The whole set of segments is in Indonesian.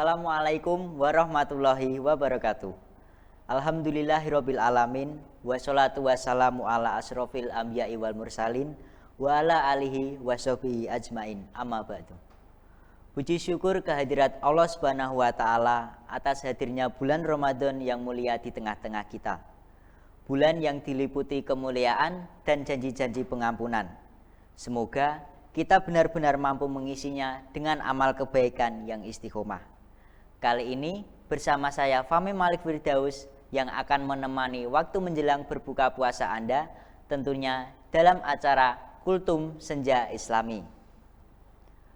Assalamualaikum warahmatullahi wabarakatuh. Alhamdulillahirabbil alamin wassalatu wassalamu ala asrofil anbiya'i wal mursalin wa ala alihi washabihi ajmain. Amma ba'du. Puji syukur kehadirat Allah Subhanahu wa taala atas hadirnya bulan Ramadan yang mulia di tengah-tengah kita. Bulan yang diliputi kemuliaan dan janji-janji pengampunan. Semoga kita benar-benar mampu mengisinya dengan amal kebaikan yang istiqomah. Kali ini bersama saya Fahmi Malik Firdaus yang akan menemani waktu menjelang berbuka puasa Anda, tentunya dalam acara Kultum Senja Islami.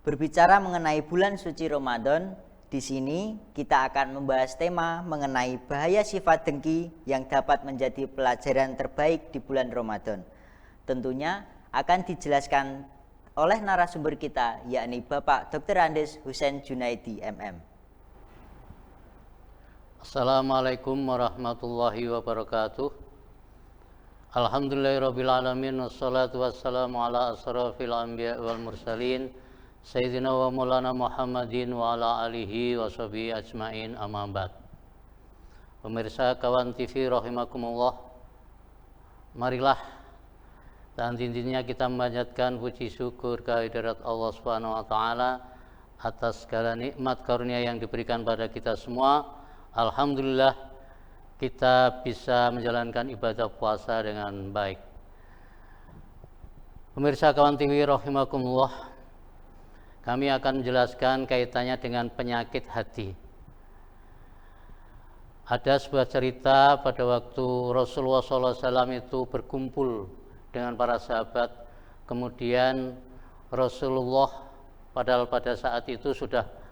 Berbicara mengenai bulan suci Ramadan, di sini kita akan membahas tema mengenai bahaya sifat dengki yang dapat menjadi pelajaran terbaik di bulan Ramadan. Tentunya akan dijelaskan oleh narasumber kita, yakni Bapak Dr. Andes Husein Junaidi MM. Assalamualaikum warahmatullahi wabarakatuh. Alhamdulillahirabbil alamin wassalatu wassalamu ala asrofil anbiya'i wal mursalin sayyidina wa maulana Muhammadin wa ala alihi washabihi ajmain. Amma ba'd. Pemirsa kawan TV rahimakumullah, marilah dan intinya kita memanjatkan puji syukur kehadirat Allah Subhanahu wa taala atas segala nikmat karunia yang diberikan pada kita semua. Alhamdulillah kita bisa menjalankan ibadah puasa dengan baik. Pemirsa kawan TV rahimakumullah, kami akan menjelaskan kaitannya dengan penyakit hati. Ada sebuah cerita pada waktu Rasulullah SAW itu berkumpul dengan para sahabat. Kemudian Rasulullah padahal pada saat itu sudah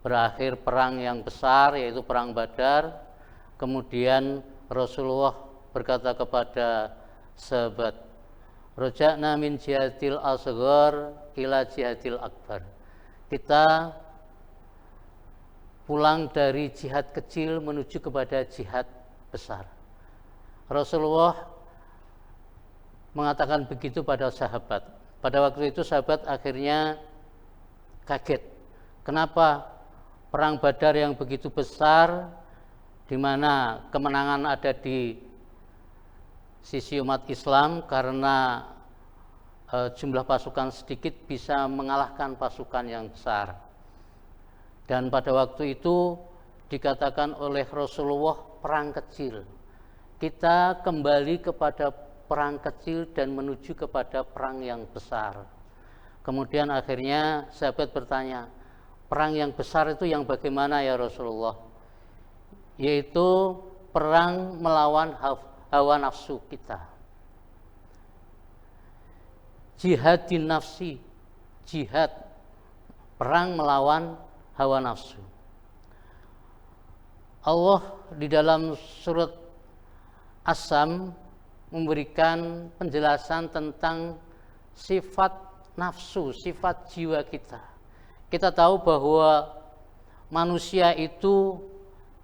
berakhir perang yang besar, yaitu perang Badar. Kemudian Rasulullah berkata kepada sahabat, roja'na min jihadil asghar ila jihadil akbar. Kita pulang dari jihad kecil menuju kepada jihad besar. Rasulullah mengatakan begitu pada sahabat. Pada waktu itu sahabat akhirnya kaget. Kenapa perang Badar yang begitu besar, di mana kemenangan ada di sisi umat Islam karena jumlah pasukan sedikit bisa mengalahkan pasukan yang besar. Dan pada waktu itu dikatakan oleh Rasulullah perang kecil. Kita kembali kepada perang kecil dan menuju kepada perang yang besar. Kemudian akhirnya sahabat bertanya, perang yang besar itu yang bagaimana ya Rasulullah? Yaitu perang melawan hawa nafsu kita. Jihadin nafsi, jihad, perang melawan hawa nafsu. Allah di dalam surat As-Sam memberikan penjelasan tentang sifat nafsu, sifat jiwa kita. Kita tahu bahwa manusia itu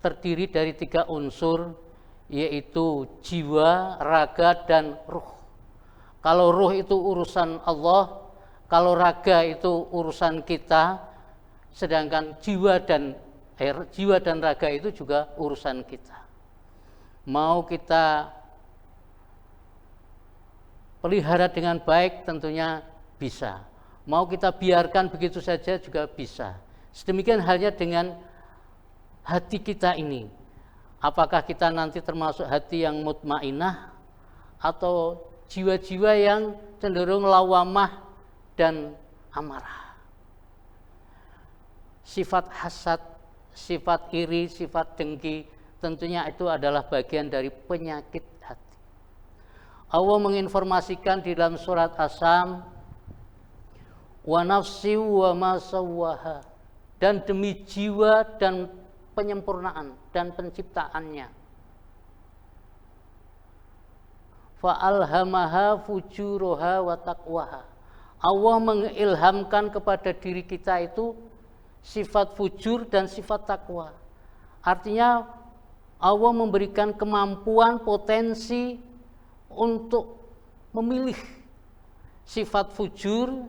terdiri dari 3 unsur, yaitu jiwa, raga, dan ruh. Kalau ruh itu urusan Allah, kalau raga itu urusan kita, sedangkan jiwa dan raga itu juga urusan kita. Mau kita pelihara dengan baik tentunya bisa. Mau kita biarkan begitu saja juga bisa. Sedemikian halnya dengan hati kita ini. Apakah kita nanti termasuk hati yang mutmainah atau jiwa-jiwa yang cenderung lawamah dan amarah. Sifat hasad, sifat iri, sifat dengki, tentunya itu adalah bagian dari penyakit hati. Allah menginformasikan di dalam surat As-Sam, wa nafsi wa ma sawwaha, dan demi jiwa dan penyempurnaan dan penciptaannya. Fa alhamaha fujuraha wa taqwaha. Allah mengilhamkan kepada diri kita itu sifat fujur dan sifat takwa. Artinya Allah memberikan kemampuan, potensi untuk memilih sifat fujur,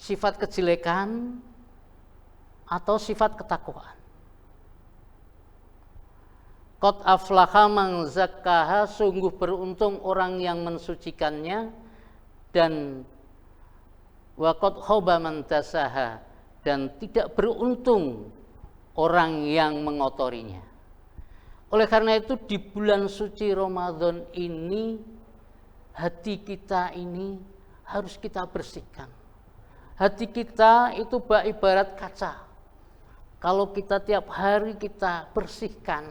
sifat kejelekan, atau sifat ketakwaan. Qad aflaha man zakkaha, sungguh beruntung orang yang mensucikannya, dan wa qad khaba man dasaha, dan tidak beruntung orang yang mengotorinya. Oleh karena itu di bulan suci Ramadan ini hati kita ini harus kita bersihkan. Hati kita itu ibarat kaca. Kalau kita tiap hari kita bersihkan,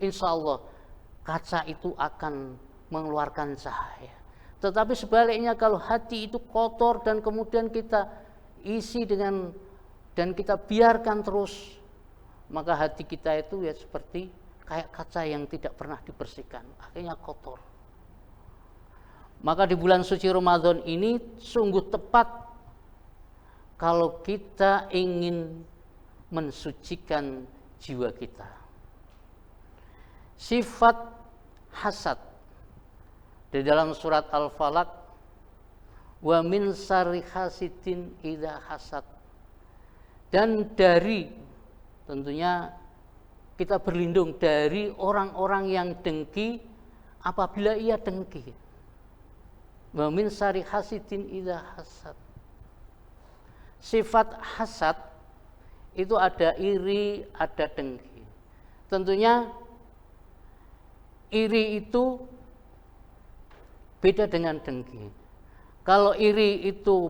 insya Allah kaca itu akan mengeluarkan cahaya. Tetapi sebaliknya kalau hati itu kotor dan kemudian kita isi dengan dan kita biarkan terus, maka hati kita itu ya seperti kayak kaca yang tidak pernah dibersihkan, akhirnya kotor. Maka di bulan suci Ramadan ini sungguh tepat kalau kita ingin mensucikan jiwa kita. Sifat hasad di dalam surat Al-Falaq, wa min syarri hasidin idza hasad, dan dari, tentunya kita berlindung dari orang-orang yang dengki apabila ia dengki. Wa min syarri hasidin idza hasad. Sifat hasad itu ada iri, ada dengki. Tentunya iri itu beda dengan dengki. Kalau iri itu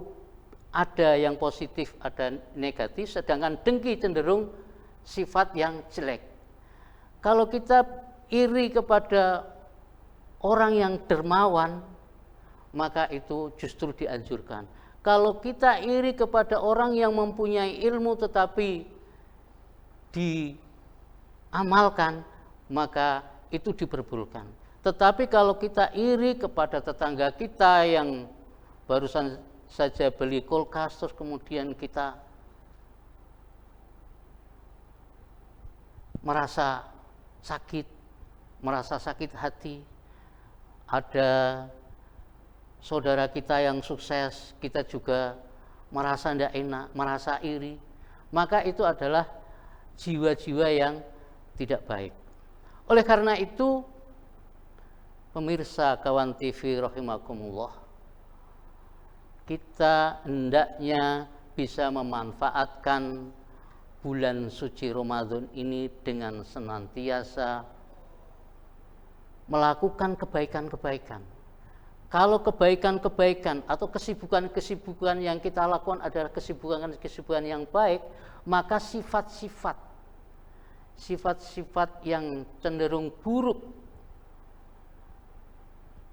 ada yang positif, ada negatif, sedangkan dengki cenderung sifat yang jelek. Kalau kita iri kepada orang yang dermawan, maka itu justru dianjurkan. Kalau kita iri kepada orang yang mempunyai ilmu tetapi diamalkan, maka itu diperbolehkan. Tetapi kalau kita iri kepada tetangga kita yang barusan saja beli kulkas, terus kemudian kita merasa sakit hati, ada saudara kita yang sukses, kita juga merasa tidak enak, merasa iri, maka itu adalah jiwa-jiwa yang tidak baik. Oleh karena itu, pemirsa kawan TV rahimakumullah, kita hendaknya bisa memanfaatkan bulan suci Ramadan ini dengan senantiasa melakukan kebaikan-kebaikan. Kalau kebaikan-kebaikan atau kesibukan-kesibukan yang kita lakukan adalah kesibukan-kesibukan yang baik, maka sifat-sifat yang cenderung buruk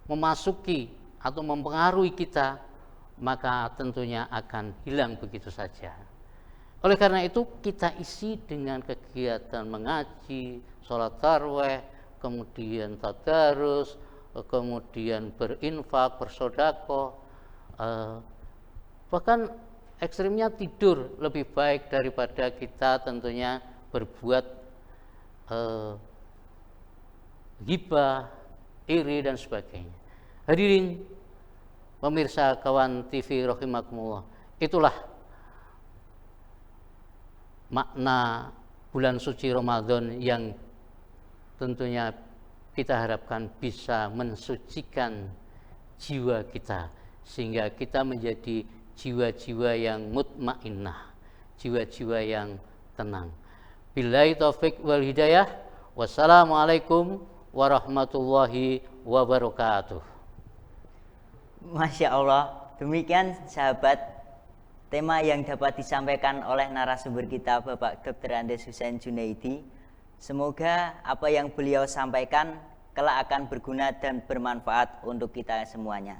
memasuki atau mempengaruhi kita, maka tentunya akan hilang begitu saja. Oleh karena itu kita isi dengan kegiatan mengaji, sholat tarawih, kemudian tadarus, kemudian berinfak, bersedekah, bahkan ekstrimnya tidur lebih baik daripada kita tentunya berbuat ghibah, iri dan sebagainya. Hadirin pemirsa kawan TV rahimakumullah, itulah makna bulan suci Ramadan yang tentunya kita harapkan bisa mensucikan jiwa kita, sehingga kita menjadi jiwa-jiwa yang mutmainnah, jiwa-jiwa yang tenang. Billahi taufik wal hidayah. Wassalamualaikum warahmatullahi wabarakatuh. Masya Allah, demikian sahabat tema yang dapat disampaikan oleh narasumber kita Bapak Dr. Andes Hussein Junaidi. Semoga apa yang beliau sampaikan kelak akan berguna dan bermanfaat untuk kita semuanya.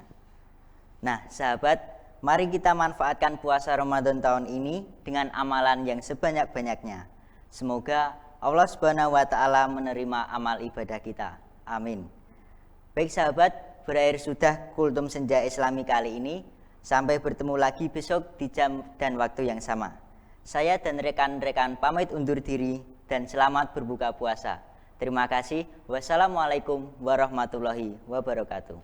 Nah sahabat, mari kita manfaatkan puasa Ramadan tahun ini dengan amalan yang sebanyak-banyaknya. Semoga Allah Subhanahu wa Ta'ala menerima amal ibadah kita. Amin. Baik sahabat, berakhir sudah Kultum Senja Islami kali ini. Sampai bertemu lagi besok di jam dan waktu yang sama. Saya dan rekan-rekan pamit undur diri dan selamat berbuka puasa. Terima kasih. Wassalamualaikum warahmatullahi wabarakatuh.